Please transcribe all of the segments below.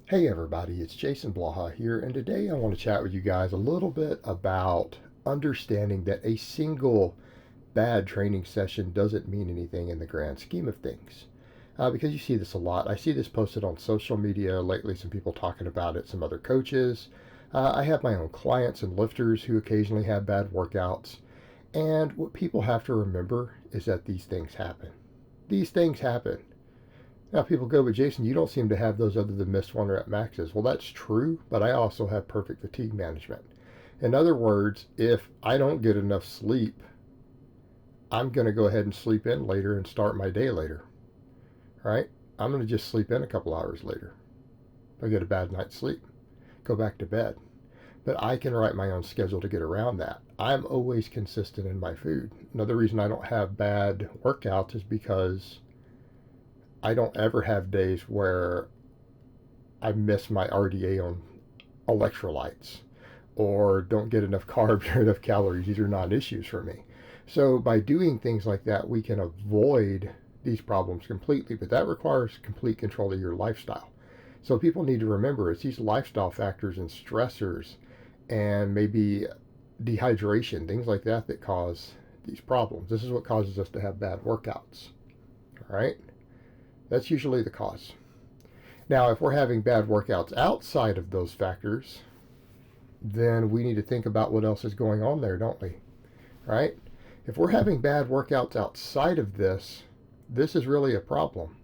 Hey everybody, it's Jason Blaha here, and today I want to chat with you guys a little bit about understanding that a single bad training session doesn't mean anything in the grand scheme of things. Because you see this a lot. I see this posted on social media lately, some people talking about it, some other coaches. I have my own clients and lifters who occasionally have bad workouts. And what people have to remember is that these things happen. These things happen. Now people go, but Jason, you don't seem to have those other than missed one rep maxes. Well, that's true, but I also have perfect fatigue management. In other words, if I don't get enough sleep, I'm going to go ahead and sleep in later and start my day later, right? I'm going to just sleep in a couple hours later. If I get a bad night's sleep, go back to bed. But I can write my own schedule to get around that. I'm always consistent in my food. Another reason I don't have bad workouts is because I don't ever have days where I miss my RDA on electrolytes or don't get enough carbs or enough calories. These are not issues for me. So by doing things like that, we can avoid these problems completely, but that requires complete control of your lifestyle. So people need to remember it's these lifestyle factors and stressors and maybe dehydration, things like that that cause these problems. This is what causes us to have bad workouts. All right? That's usually the cause. Now, if we're having bad workouts outside of those factors, then we need to think about what else is going on there, don't we? Right? If we're having bad workouts outside of this, this is really a problem.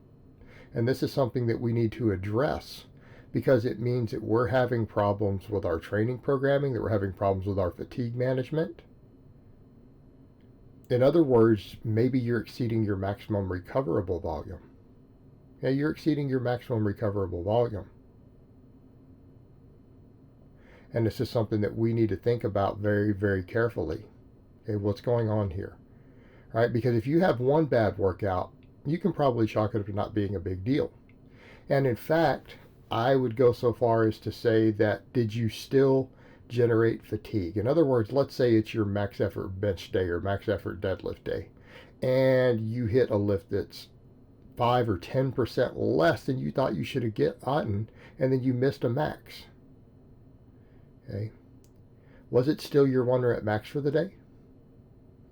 And this is something that we need to address because it means that we're having problems with our training programming, that we're having problems with our fatigue management. In other words, maybe you're exceeding your maximum recoverable volume. Yeah, you're exceeding your maximum recoverable volume. And this is something that we need to think about very, very carefully. Okay, what's going on here? Right? Because if you have one bad workout, you can probably chalk it up to not being a big deal. And in fact, I would go so far as to say that did you still generate fatigue? In other words, let's say it's your max effort bench day or max effort deadlift day, and you hit a lift that's 5 or 10% less than you thought you should have gotten, and then you missed a max. Okay. Was it still your one rep max for the day?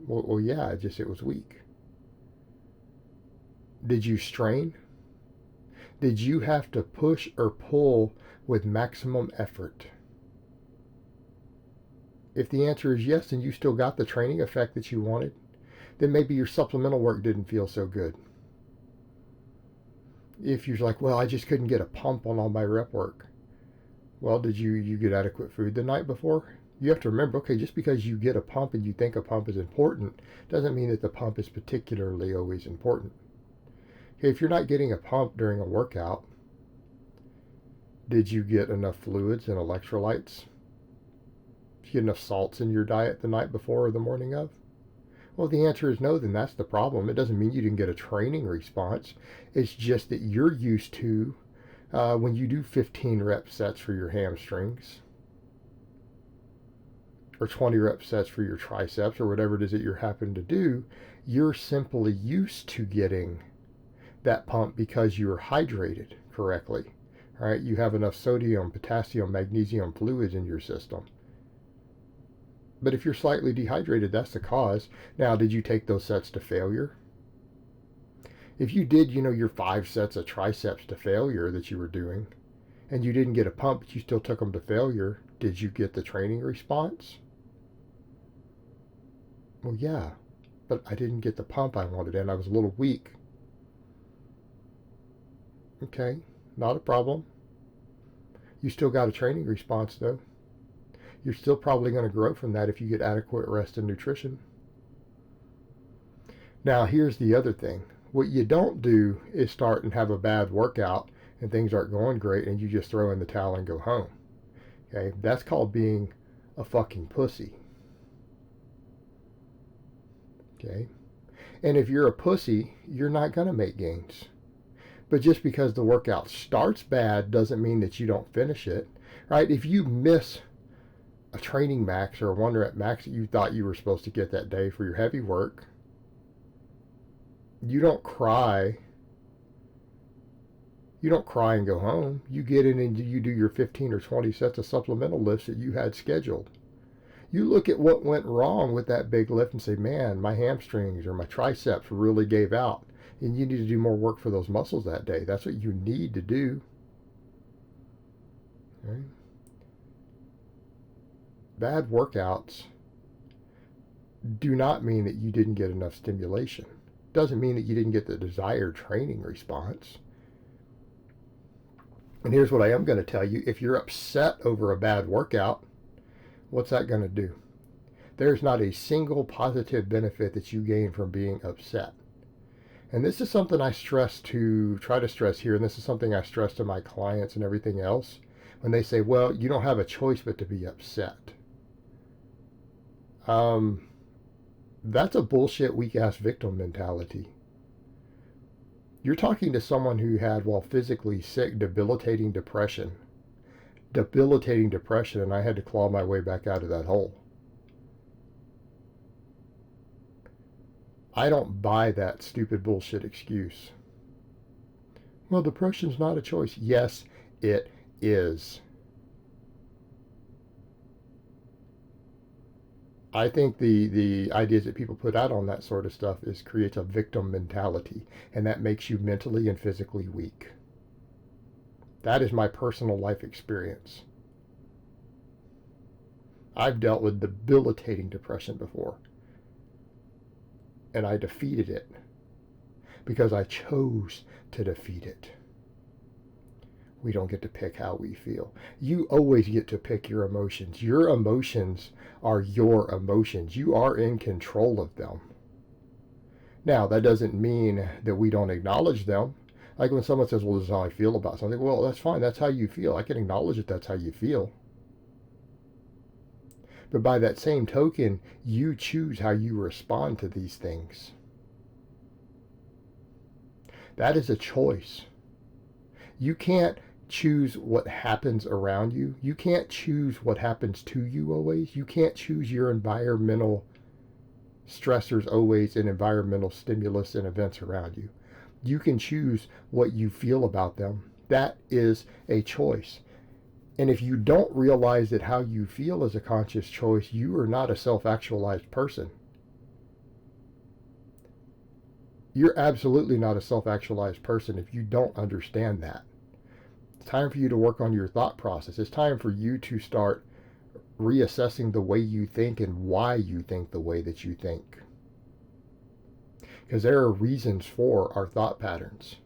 Well, yeah, it was weak. Did you strain? Did you have to push or pull with maximum effort? If the answer is yes, and you still got the training effect that you wanted, then maybe your supplemental work didn't feel so good. If you're like, well, I just couldn't get a pump on all my rep work. Well, did you get adequate food the night before? You have to remember, okay, just because you get a pump and you think a pump is important doesn't mean that the pump is particularly always important. Okay, if you're not getting a pump during a workout, did you get enough fluids and electrolytes? Did you get enough salts in your diet the night before or the morning of? Well, if the answer is no, then that's the problem. It doesn't mean you didn't get a training response. It's just that you're used to when you do 15 rep sets for your hamstrings or 20 rep sets for your triceps or whatever it is that you're having to do, you're simply used to getting that pump because you're hydrated correctly. All right, you have enough sodium, potassium, magnesium fluids in your system. But if you're slightly dehydrated, that's the cause. Now, did you take those sets to failure? If you did, your 5 sets of triceps to failure that you were doing, and you didn't get a pump, but you still took them to failure, did you get the training response? Well, yeah, but I didn't get the pump I wanted, and I was a little weak. Okay, not a problem. You still got a training response, though. You're still probably going to grow from that if you get adequate rest and nutrition. Now, here's the other thing. What you don't do is start and have a bad workout and things aren't going great and you just throw in the towel and go home. Okay, that's called being a fucking pussy. Okay, and if you're a pussy, you're not going to make gains. But just because the workout starts bad doesn't mean that you don't finish it, right? If you miss a training max or a one rep max that you thought you were supposed to get that day for your heavy work, you don't cry You don't cry and go home. You get in and you do your 15 or 20 sets of supplemental lifts that you had scheduled. You look at what went wrong with that big lift and say, man, my hamstrings or my triceps really gave out. And you need to do more work for those muscles that day. That's what you need to do. Right? Bad workouts do not mean that you didn't get enough stimulation. Doesn't mean that you didn't get the desired training response. And here's what I am going to tell you. If you're upset over a bad workout, what's that going to do? There's not a single positive benefit that you gain from being upset. And this is something I try to stress here, and this is something I stress to my clients and everything else, when they say, well, you don't have a choice but to be upset. That's a bullshit weak-ass victim mentality. You're talking to someone who had, while physically sick, debilitating depression, and I had to claw my way back out of that hole. I don't buy that stupid bullshit excuse. Well, depression's not a choice. Yes, it is. I think the ideas that people put out on that sort of stuff creates a victim mentality, and that makes you mentally and physically weak. That is my personal life experience. I've dealt with debilitating depression before, and I defeated it because I chose to defeat it. We don't get to pick how we feel. You always get to pick your emotions. Your emotions are your emotions. You are in control of them. Now, that doesn't mean that we don't acknowledge them. Like when someone says, well, this is how I feel about something. Well, that's fine. That's how you feel. I can acknowledge that that's how you feel. But by that same token, you choose how you respond to these things. That is a choice. You can't choose what happens around you. You can't choose what happens to you always. You can't choose your environmental stressors always and environmental stimulus and events around you. You can choose what you feel about them. That is a choice. And if you don't realize that how you feel is a conscious choice, you are not a self-actualized person. You're absolutely not a self-actualized person if you don't understand that. It's time for you to work on your thought process. It's time for you to start reassessing the way you think and why you think the way that you think. Because there are reasons for our thought patterns.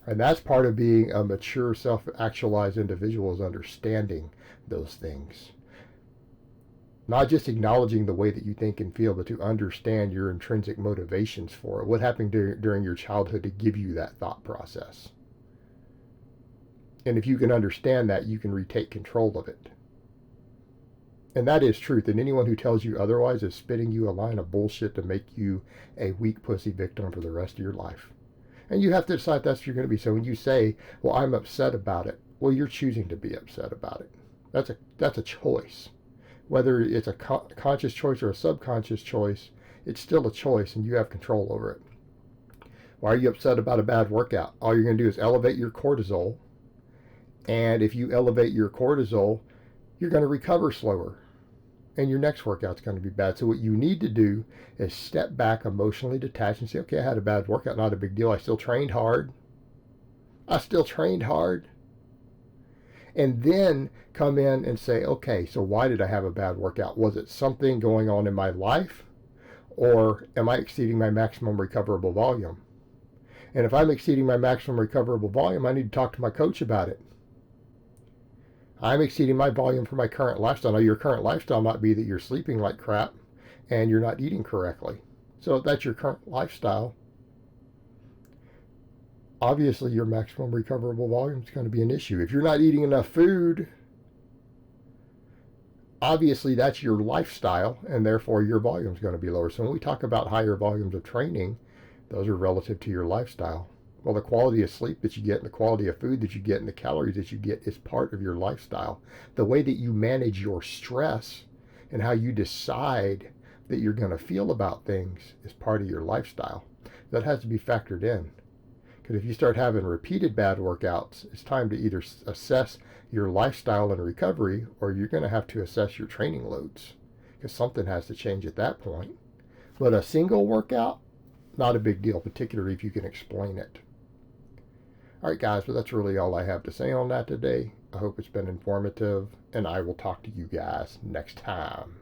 And that's part of being a mature, self-actualized individual, is understanding those things. Not just acknowledging the way that you think and feel, but to understand your intrinsic motivations for it. What happened during your childhood to give you that thought process? And if you can understand that, you can retake control of it. And that is truth. And anyone who tells you otherwise is spitting you a line of bullshit to make you a weak pussy victim for the rest of your life. And you have to decide that's what you're going to be. So when you say, well, I'm upset about it, well, you're choosing to be upset about it. That's a choice. Whether it's a conscious choice or a subconscious choice, it's still a choice, and you have control over it. Why are you upset about a bad workout? All you're going to do is elevate your cortisol. And if you elevate your cortisol, you're going to recover slower. And your next workout's going to be bad. So what you need to do is step back, emotionally detach, and say, okay, I had a bad workout, not a big deal. I still trained hard. And then come in and say, okay, so why did I have a bad workout? Was it something going on in my life? Or am I exceeding my maximum recoverable volume? And if I'm exceeding my maximum recoverable volume, I need to talk to my coach about it. I'm exceeding my volume for my current lifestyle. Now, your current lifestyle might be that you're sleeping like crap and you're not eating correctly. So if that's your current lifestyle, obviously your maximum recoverable volume is going to be an issue. If you're not eating enough food, obviously that's your lifestyle, and therefore your volume is going to be lower. So when we talk about higher volumes of training, those are relative to your lifestyle. Well, the quality of sleep that you get and the quality of food that you get and the calories that you get is part of your lifestyle. The way that you manage your stress and how you decide that you're going to feel about things is part of your lifestyle. That has to be factored in. Because if you start having repeated bad workouts, it's time to either assess your lifestyle and recovery, or you're going to have to assess your training loads, because something has to change at that point. But a single workout, not a big deal, particularly if you can explain it. All right, guys, but that's really all I have to say on that today. I hope it's been informative, and I will talk to you guys next time.